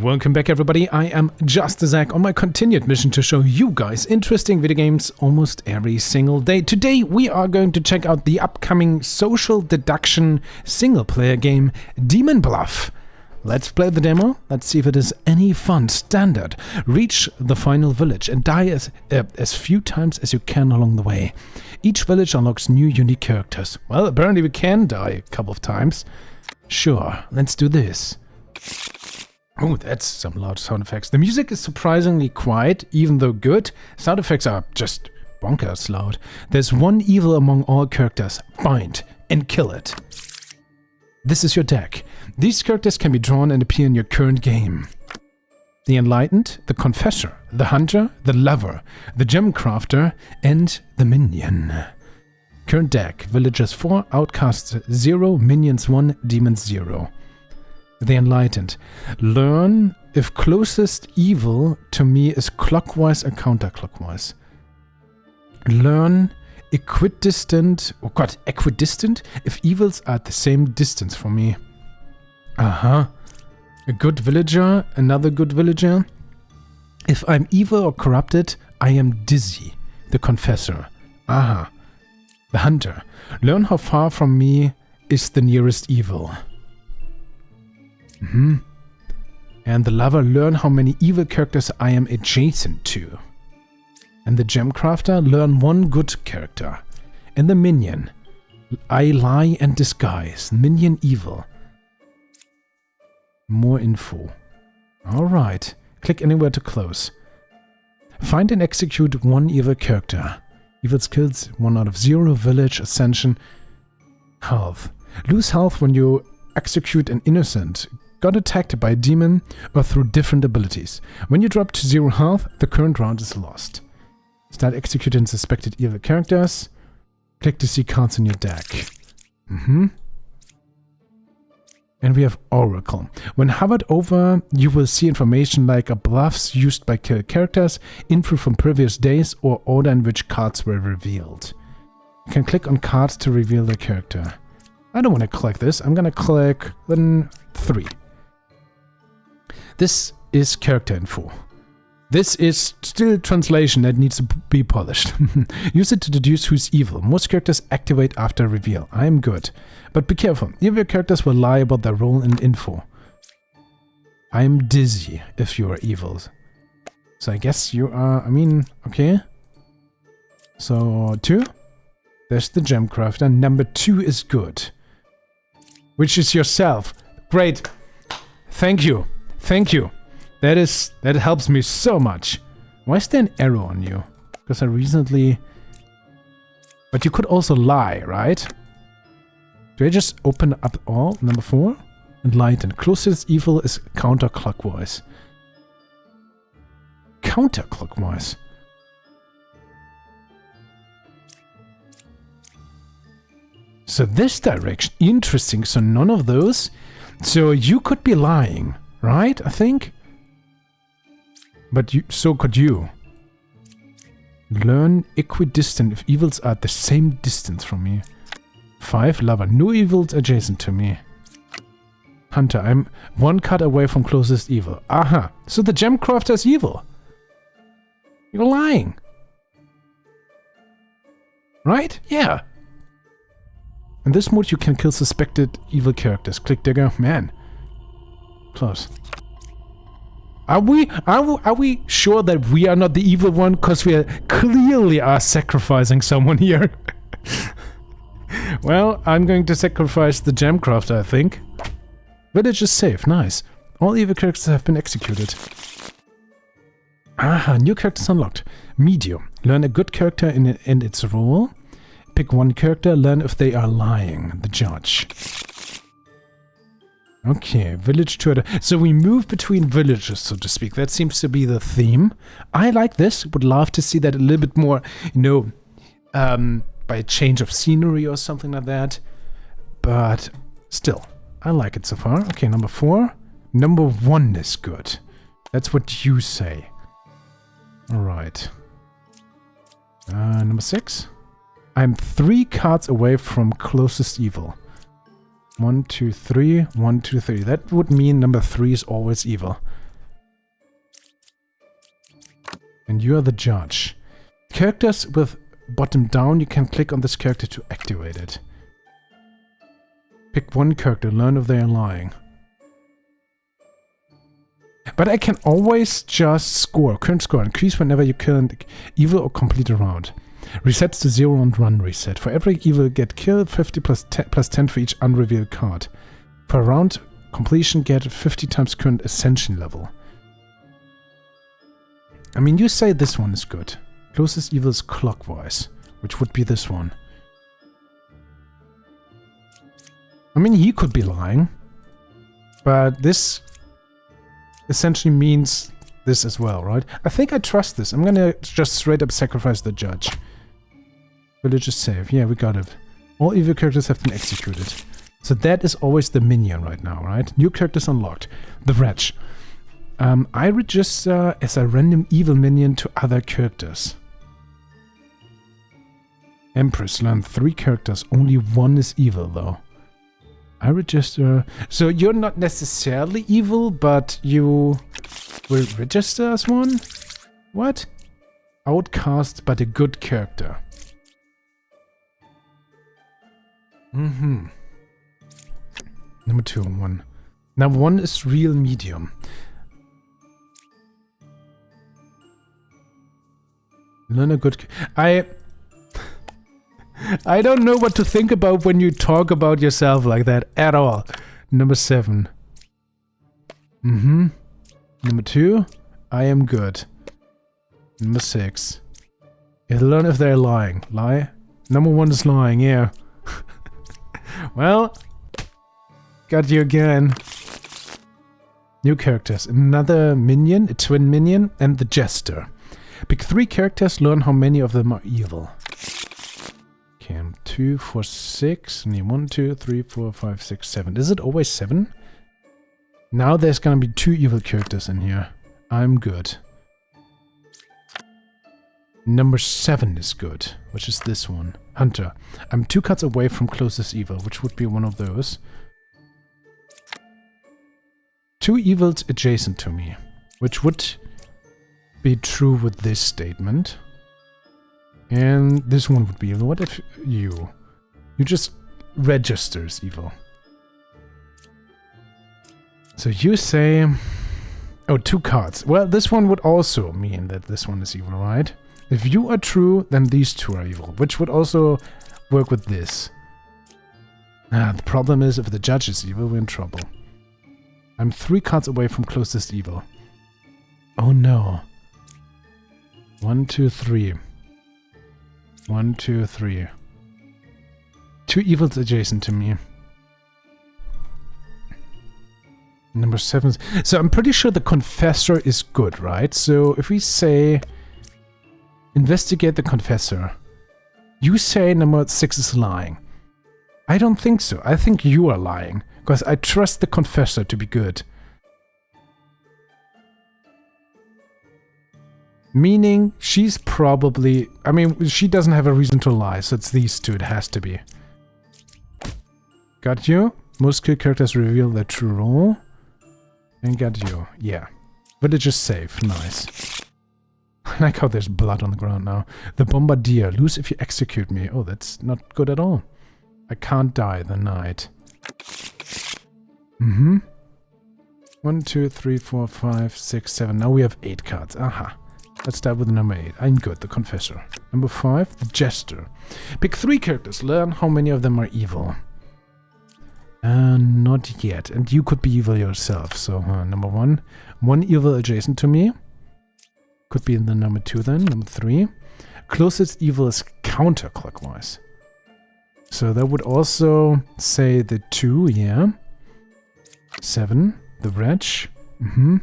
Welcome back, everybody. I am JustDaZack on my continued mission to show you guys interesting video games almost every single day. Today we are going to check out the upcoming social deduction single-player game Demon Bluff. Let's play the demo. Let's see if it is any fun. Standard. Reach the final village and die as few times as you can along the way. Each village unlocks new unique characters. Well, apparently we can die a couple of times. Sure, let's do this. Oh, that's some loud sound effects. The music is surprisingly quiet, even though good. Sound effects are just bonkers loud. There's one evil among all characters. Find and kill it. This is your deck. These characters can be drawn and appear in your current game. The Enlightened, the Confessor, the Hunter, the Lover, the Gem Crafter, and the Minion. Current deck. Villagers 4, Outcasts 0, Minions 1, Demons 0. The Enlightened. Learn if closest evil to me is clockwise or counterclockwise. Learn equidistant, oh god, equidistant if evils are at the same distance from me. A good villager, another good villager. If I'm evil or corrupted, I am dizzy. The Confessor. The Hunter. Learn how far from me is the nearest evil. And the Lover. Learn how many evil characters I am adjacent to. And the Gem Crafter. Learn one good character. And the Minion. I lie and disguise. Minion evil. More info. Alright. Click anywhere to close. Find and execute one evil character. Evil skills 1 out of 0. Village, Ascension. Health. Lose health when you execute an innocent. Got attacked by a demon or through different abilities. When you drop to 0 health, the current round is lost. Start executing suspected evil characters. Click to see cards in your deck. And we have Oracle. When hovered over, you will see information like bluffs used by killed characters, info from previous days, or order in which cards were revealed. You can click on cards to reveal the character. I don't want to click this. I'm going to click then 3. This is character info. This is still translation that needs to be polished. Use it to deduce who's evil. Most characters activate after reveal. I am good. But be careful. Evil characters will lie about their role and info. I am dizzy if you are evil. So I guess you are, okay. So 2. There's the Gem Crafter. Number 2 is good. Which is yourself. Great. Thank you. Thank you. That helps me so much. Why is there an arrow on you? Because I recently... But you could also lie, right? Do I just open up all? Number 4? Enlightened. Closest evil is counterclockwise. Counterclockwise. So this direction. Interesting. So none of those. So you could be lying, right? I think. But so could you. Learn equidistant if evils are at the same distance from me. 5. Lover. No evils adjacent to me. Hunter. I'm 1 card away from closest evil. So the Gem Crafter is evil. You're lying. Right? Yeah. In this mode you can kill suspected evil characters. Click Digger. Man. Close. Are we sure that we are not the evil one? Because we clearly are sacrificing someone here. Well, I'm going to sacrifice the Gem Crafter, I think. Village is safe. Nice. All evil characters have been executed. New characters unlocked. Medium. Learn a good character in its role. Pick one character. Learn if they are lying. The Judge. Okay, village tour. So we move between villages, so to speak. That seems to be the theme. I like this. Would love to see that a little bit more, by a change of scenery or something like that. But still, I like it so far. Okay, number 4. Number 1 is good. That's what you say. Alright. Number 6. I'm 3 cards away from closest evil. 1, 2, 3. 1, 2, 3. That would mean number 3 is always evil. And you are the judge. Characters with bottom down, you can click on this character to activate it. Pick one character, learn if they are lying. But I can always just score. Current score. Increase whenever you kill an evil or complete a round. Resets to 0 and run reset. For every evil get killed, 50 plus 10 for each unrevealed card. For a round completion, get 50 times current ascension level. I mean, you say this one is good. Closest evil is clockwise, which would be this one. I mean, he could be lying. But this essentially means this as well, right? I think I trust this. I'm gonna just straight up sacrifice the judge. Religious save. Yeah, we got it. All evil characters have been executed. So that is always the minion right now, right? New characters unlocked. The wretch. I register as a random evil minion to other characters. Empress. Learn 3 characters. Only 1 is evil, though. I register... So you're not necessarily evil, but you will register as one? What? Outcast, but a good character. Mm-hmm. Number 2 and 1. Now 1 is real medium. Learn a good... I don't know what to think about when you talk about yourself like that at all. Number 7. Mm-hmm. Number 2. I am good. Number 6. You learn if they're lying. Lie? Number 1 is lying, yeah. Well, got you again. New characters. Another minion, a twin minion, and the jester. Pick 3 characters, learn how many of them are evil. Okay, 2, 4, 6. And 1, 2, 3, 4, 5, 6, 7. Is it always 7? Now there's gonna be 2 evil characters in here. I'm good. Number 7 is good, which is this one. Hunter. I'm 2 cards away from closest evil, which would be one of those. 2 evils adjacent to me, which would be true with this statement. And this one would be evil. What if you just registers evil? So you say... Oh, 2 cards. Well, this one would also mean that this one is evil, right? If you are true, then these 2 are evil, which would also work with this. The problem is, if the judge is evil, we're in trouble. I'm 3 cards away from closest evil. Oh no. 1, 2, 3. 1, 2, 3. 2 evils adjacent to me. Number 7. So I'm pretty sure the confessor is good, right? So if we say... Investigate the confessor. You say number 6 is lying. I don't think so. I think you are lying. Because I trust the confessor to be good. Meaning, she's probably... I mean, she doesn't have a reason to lie, so it's these 2. It has to be. Got you. Most kill characters reveal their true role. And got you. Yeah. Villager's safe. Nice. I like how there's blood on the ground now. The Bombardier. Lose if you execute me. Oh, that's not good at all. I can't die. The Knight. Mm-hmm. 1, 2, 3, 4, 5, 6, 7. Now we have 8 cards. Aha. Let's start with number 8. I'm good. The Confessor. Number 5. The Jester. Pick 3 characters. Learn how many of them are evil. Not yet. And you could be evil yourself. So, number 1. 1 evil adjacent to me. Could be in the number 2 then. Number 3. Closest evil is counterclockwise. So that would also say the 2, yeah. 7. The Wretch. Mm-hmm.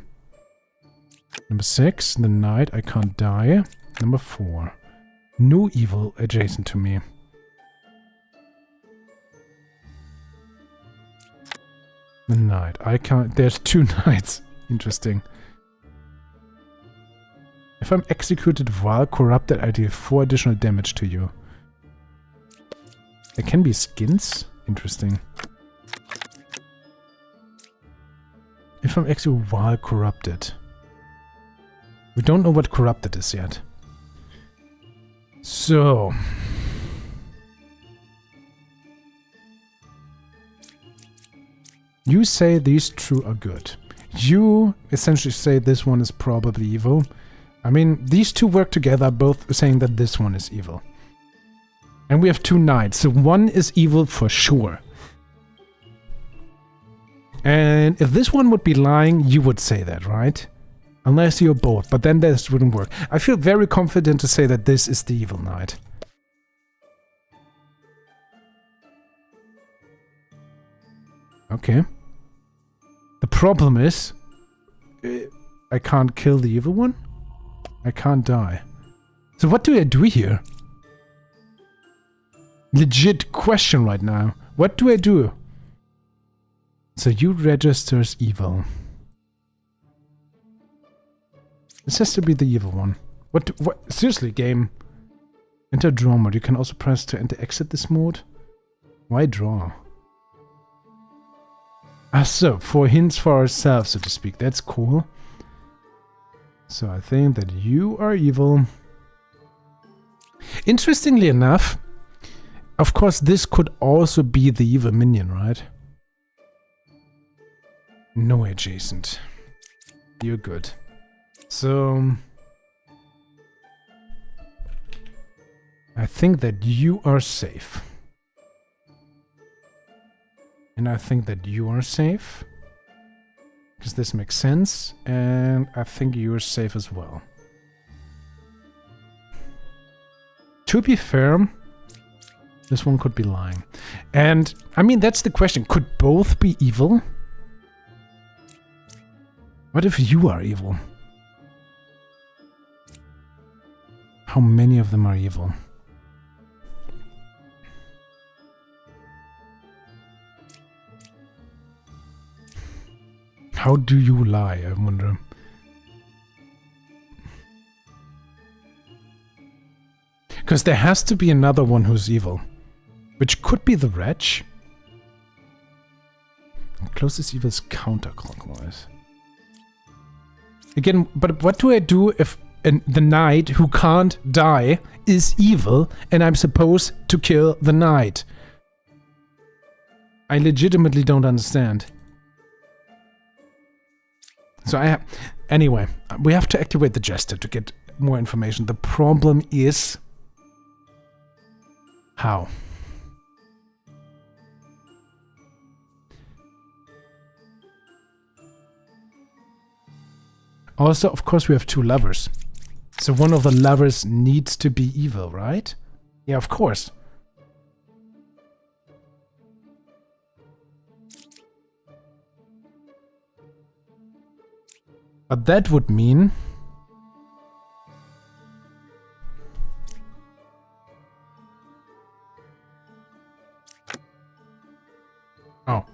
Number 6. The Knight. I can't die. Number 4. No evil adjacent to me. The Knight. I can't... There's 2 Knights. Interesting. If I'm executed while corrupted, I deal 4 additional damage to you. There can be skins? Interesting. If I'm executed while corrupted. We don't know what corrupted is yet. So... you say these two are good. You essentially say this one is probably evil. I mean, these two work together, both saying that this one is evil. And we have two knights, so one is evil for sure. And if this one would be lying, you would say that, right? Unless you're both, but then this wouldn't work. I feel very confident to say that this is the evil knight. Okay. The problem is, I can't kill the evil one. I can't die. So what do I do here? Legit question right now. What do I do? So you register as evil. This has to be the evil one. What? Seriously, game. Enter draw mode. You can also press to enter exit this mode. Why draw? Ah, so for hints for ourselves, so to speak. That's cool. So I think that you are evil. Interestingly enough, of course, this could also be the evil minion, right? No adjacent. You're good. So... I think that you are safe. And I think that you are safe. Because this makes sense. And I think you're safe as well. To be fair, this one could be lying. And, I mean, that's the question. Could both be evil? What if you are evil? How many of them are evil? How do you lie, I wonder? Because there has to be another one who's evil. Which could be the wretch. Closest evil is counterclockwise. Again, but what do I do if the knight who can't die is evil and I'm supposed to kill the knight? I legitimately don't understand. So I have... Anyway, we have to activate the jester to get more information. The problem is... how? Also, of course, we have two lovers. So one of the lovers needs to be evil, right? Yeah, of course. But that would mean... oh.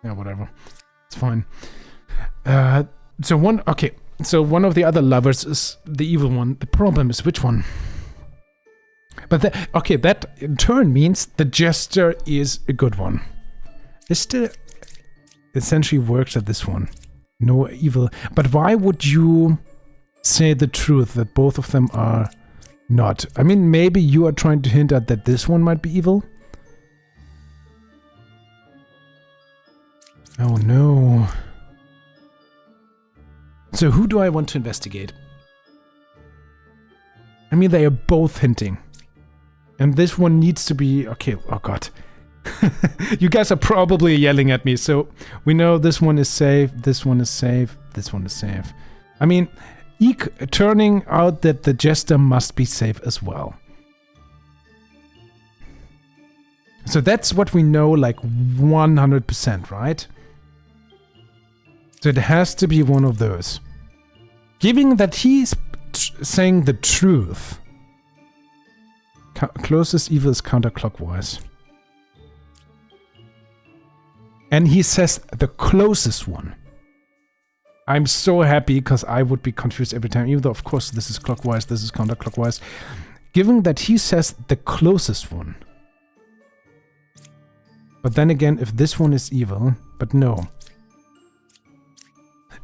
Yeah, whatever. It's fine. So one... okay. So one of the other lovers is the evil one. The problem is which one? But that... okay, that in turn means the jester is a good one. This still essentially works at this one. No evil. But why would you say the truth that both of them are not? I mean, maybe you are trying to hint at that this one might be evil? Oh no. So who do I want to investigate? I mean, they are both hinting. And this one needs to be... okay, oh god. You guys are probably yelling at me, so we know this one is safe, this one is safe, this one is safe. I mean, turning out that the jester must be safe as well. So that's what we know, like 100%, right? So it has to be one of those. Given that he's saying the truth, closest evil is counterclockwise. And he says the closest one. I'm so happy because I would be confused every time, even though of course this is clockwise, this is counterclockwise. Given that he says the closest one. But then again, if this one is evil, but no.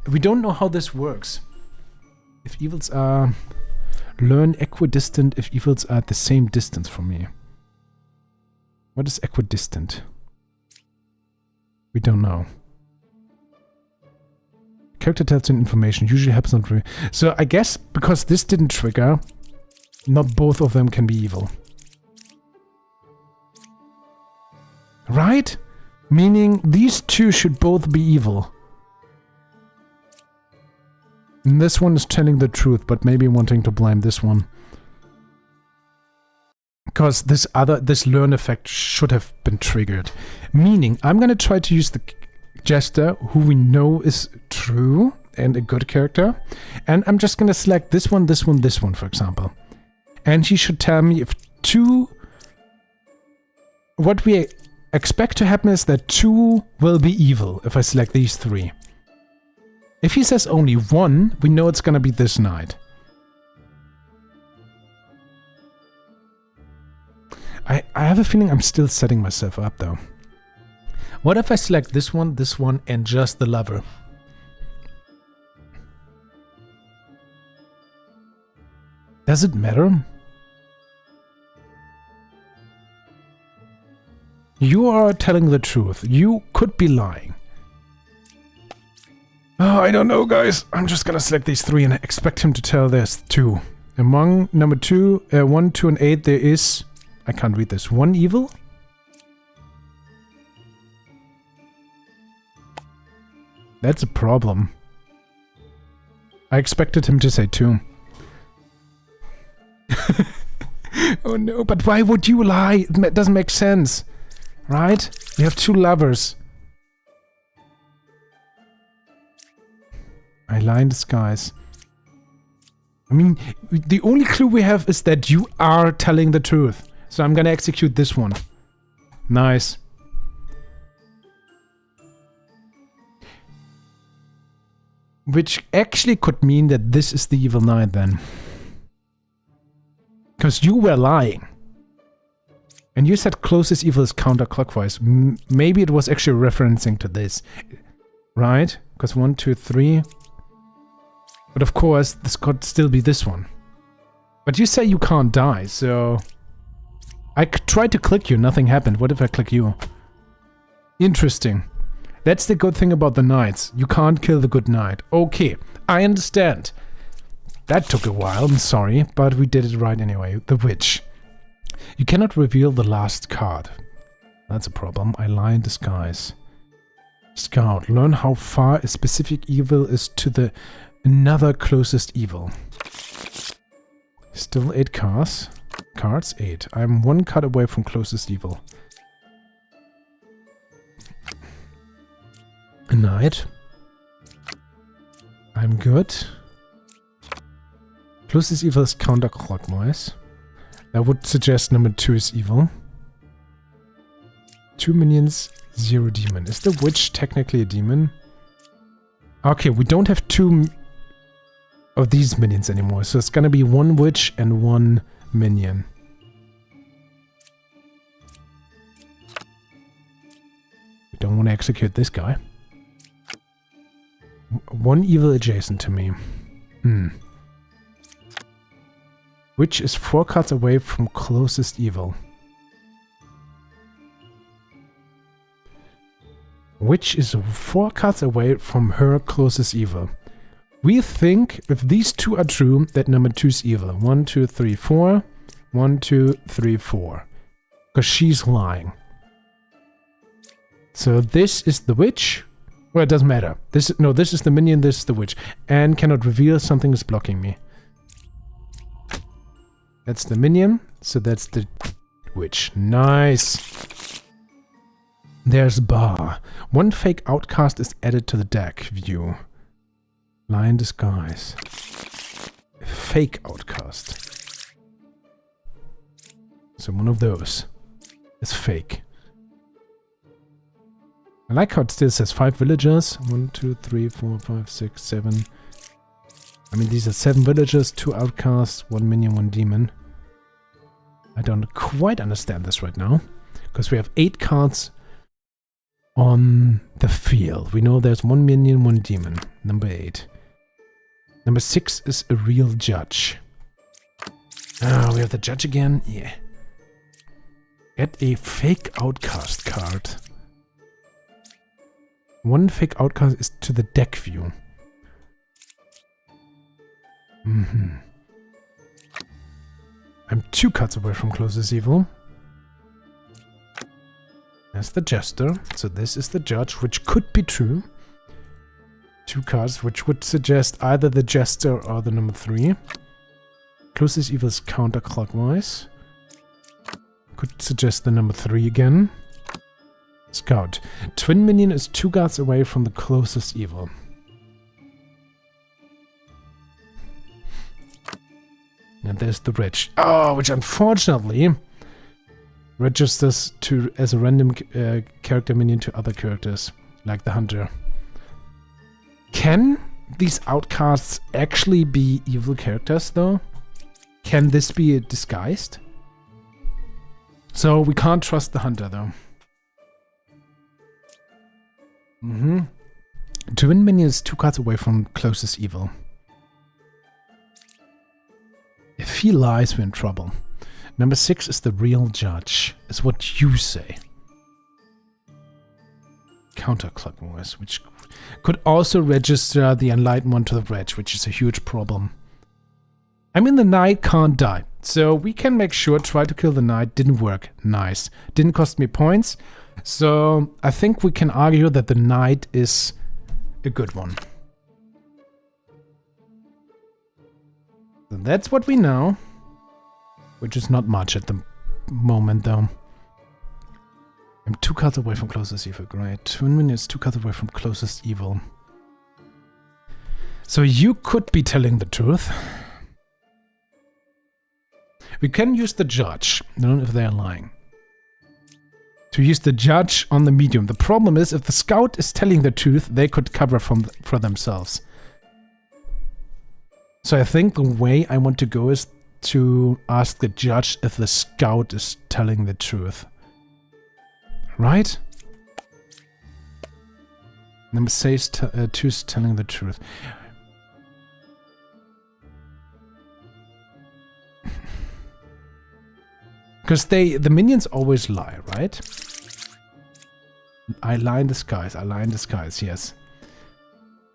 We don't know how this works. If evils are... Learn equidistant if evils are at the same distance from me. What is equidistant? We don't know. Character tells you information, usually happens not really. So I guess because this didn't trigger, not both of them can be evil. Right? Meaning these two should both be evil. And this one is telling the truth, but maybe wanting to blame this one. Because this learn effect should have been triggered. Meaning, I'm gonna try to use the Jester, who we know is true and a good character. And I'm just gonna select this one, this one, this one, for example. And she should tell me if two... What we expect to happen is that two will be evil if I select these three. If he says only one, we know it's gonna be this knight. I have a feeling I'm still setting myself up though. What if I select this one, and just the lover? Does it matter? You are telling the truth. You could be lying. Oh, I don't know, guys. I'm just gonna select these three and expect him to tell there's two. Among number 2, 1, 2, and 8, there is... I can't read this. 1 evil? That's a problem. I expected him to say 2. Oh no, but why would you lie? It doesn't make sense. Right? You have 2 lovers. I lie in disguise. I mean, the only clue we have is that you are telling the truth. So I'm gonna execute this one. Nice. Which actually could mean that this is the evil knight then. Because you were lying. And you said closest evil is counterclockwise. Maybe it was actually referencing to this. Right? Because 1, 2, 3... But of course, this could still be this one. But you say you can't die, so... I tried to click you, nothing happened. What if I click you? Interesting. That's the good thing about the knights. You can't kill the good knight. Okay, I understand. That took a while, I'm sorry, but we did it right anyway. The witch. You cannot reveal the last card. That's a problem. I lie in disguise. Scout. Learn how far a specific evil is to the... Another closest evil. Still 8 cards. Cards 8. I'm 1 card away from closest evil. A knight. I'm good. Closest evil is counterclockwise. That would suggest number 2 is evil. 2 minions, 0 demon. Is the witch technically a demon? Okay, we don't have 2 of these minions anymore, so it's gonna be 1 witch and 1 minion. We don't want to execute this guy. 1 evil adjacent to me. Witch is 4 cards away from closest evil. Witch is 4 cards away from her closest evil. We think, if these 2 are true, that number 2 is evil. 1, 2, 3, 4. 1, 2, 3, 4. Because she's lying. So this is the witch. Well, it doesn't matter. This is the minion, this is the witch. And cannot reveal, something is blocking me. That's the minion, so that's the witch. Nice. There's bar. 1 fake outcast is added to the deck view. Lie in disguise. Fake outcast. So 1 of those is fake. I like how it still says 5 villagers. 1, 2, 3, 4, 5, 6, 7. I mean, these are 7 villagers, 2 outcasts, 1 minion, 1 demon. I don't quite understand this right now. Because we have 8 cards on the field. We know there's 1 minion, 1 demon. Number 8. Number 6 is a real judge. Ah, we have the judge again. Yeah. Get a fake outcast card. One fake outcast is to the deck view. I'm 2 cards away from closest evil. That's the jester. So this is the judge, which could be true. 2 cards, which would suggest either the jester or the number 3. Closest evil is counterclockwise. Could suggest the number 3 again. Scout. Twin minion is 2 cards away from the closest evil. And there's the rich. Oh, which unfortunately registers as a random character minion to other characters, like the hunter. Can these outcasts actually be evil characters, though? Can this be disguised? So we can't trust the hunter, though. Twin minion is 2 cards away from closest evil. If he lies, we're in trouble. Number 6 is the real judge, is what you say. Counterclockwise, which could also register the enlightened one to the red, which is a huge problem. I mean, the knight can't die, so we can make sure try to kill the knight. Didn't work. Nice. Didn't cost me points. So I think we can argue that the knight is a good one. So that's what we know, which is not much at the moment, though. I'm 2 cards away from closest evil. Great. Twin minion is 2 cards away from closest evil. So you could be telling the truth. We can use the judge. I don't know if they're lying. To use the judge on the medium. The problem is, if the scout is telling the truth, they could cover for themselves. So I think the way I want to go is to ask the judge if the scout is telling the truth. Right? Number 6 2 is telling the truth. Because the minions always lie, right? I lie in disguise, I lie in disguise, yes.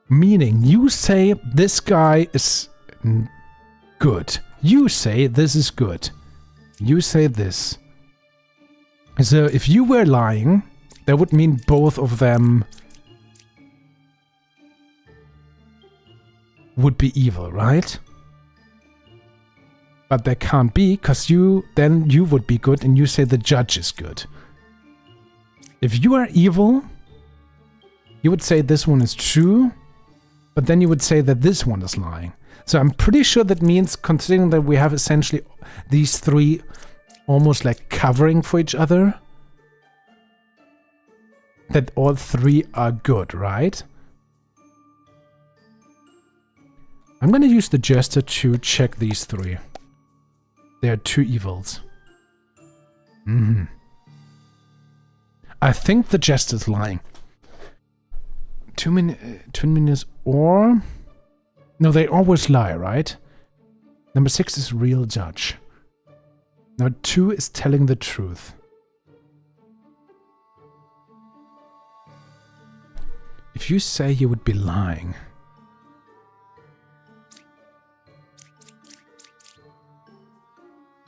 Meaning, you say this guy is good. You say this is good. You say this. So if you were lying, that would mean both of them would be evil, right? But they can't be, because then you would be good and you say the judge is good. If you are evil, you would say this one is true, but then you would say that this one is lying. So I'm pretty sure that means, considering that we have essentially these 3 almost like covering for each other, that all 3 are good, right? I'm going to use the jester to check these 3. There are 2 evils. I think the jester is lying. Twin minions or... No, they always lie, right? Number 6 is real judge. Number 2 is telling the truth. If you say you would be lying...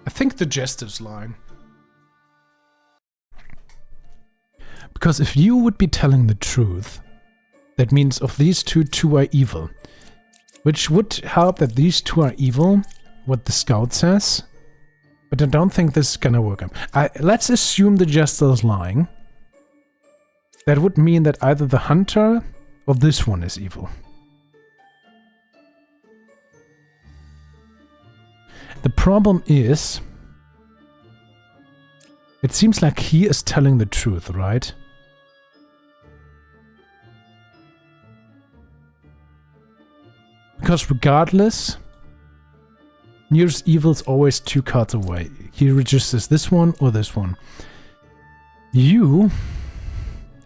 I think the jester's lying. Because if you would be telling the truth, that means of these 2 are evil. Which would help that these 2 are evil, what the scout says. But I don't think this is gonna work out. Let's assume the jester is lying. That would mean that either the hunter or this one is evil. The problem is, it seems like he is telling the truth, right? Because regardless, nearest evil is always 2 cards away. He registers this one or this one. You,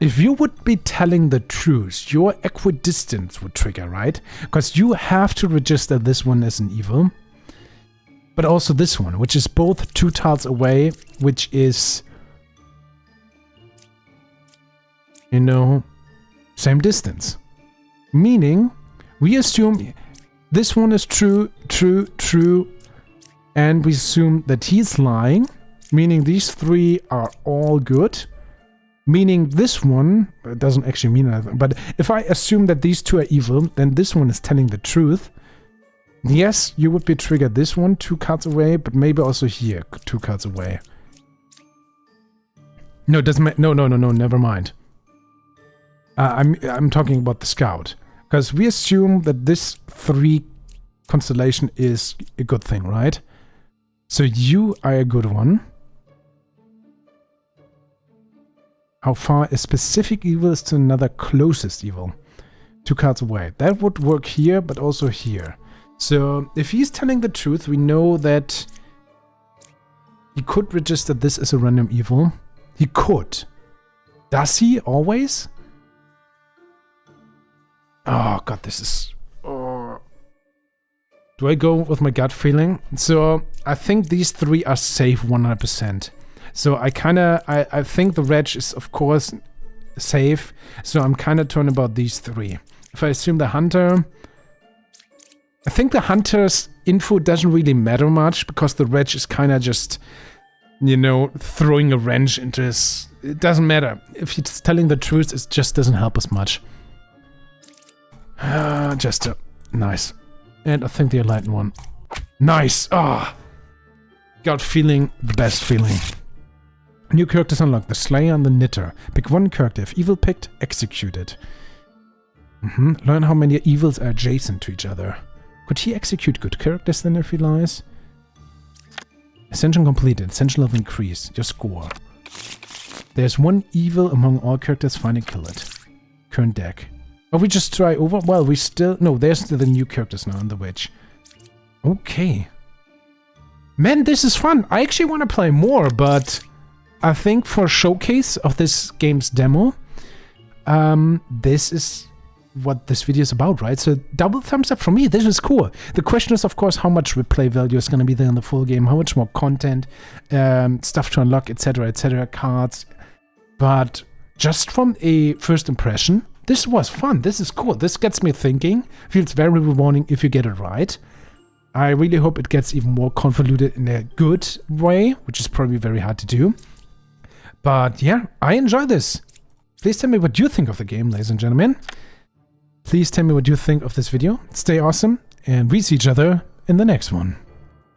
if you would be telling the truth, your equidistance would trigger, right? Because you have to register this one as an evil. But also this one, which is both 2 tiles away, which is, you know, same distance. Meaning, we assume this one is true, true, true, and we assume that he's lying, meaning these 3 are all good. Meaning this one, it doesn't actually mean anything, but if I assume that these 2 are evil, then this one is telling the truth. Yes, you would be triggered this one 2 cards away, but maybe also here 2 cards away. No, it doesn't. No, never mind. I'm talking about the scout, because we assume that this 3 constellation is a good thing, right? So you are a good one. How far a specific evil is to another closest evil? 2 cards away. That would work here, but also here. So if he's telling the truth, we know that he could register this as a random evil. He could. Does he always? Oh god, this is... Oh. Do I go with my gut feeling? So I think these 3 are safe 100%. So I think the reg is of course safe. So I'm kind of torn about these 3. If I assume the hunter... I think the hunter's info doesn't really matter much, because the reg is kind of just, you know, throwing a wrench into his... It doesn't matter. If he's telling the truth, it just doesn't help us much. Jester. Nice. And I think the enlightened one. Nice! Ah! Gut feeling, the best feeling. New characters unlocked. The Slayer and the Knitter. Pick 1 character. If evil picked, execute it. Learn how many evils are adjacent to each other. Could he execute good characters then if he lies? Ascension completed. Ascension level increase. Your score. There's 1 evil among all characters. Find and kill it. Current deck. Oh, we just try over? Well, we still... No, there's still the new characters now in the witch. Okay. Man, this is fun. I actually want to play more, but I think for a showcase of this game's demo, this is what this video is about, right? So double thumbs up from me. This is cool. The question is, of course, how much replay value is going to be there in the full game, how much more content, stuff to unlock, etc., cards. But just from a first impression, this was fun. This is cool. This gets me thinking. Feels very rewarding if you get it right. I really hope it gets even more convoluted in a good way, which is probably very hard to do. But yeah, I enjoy this. Please tell me what you think of the game, ladies and gentlemen. Please tell me what you think of this video. Stay awesome, and we see each other in the next one.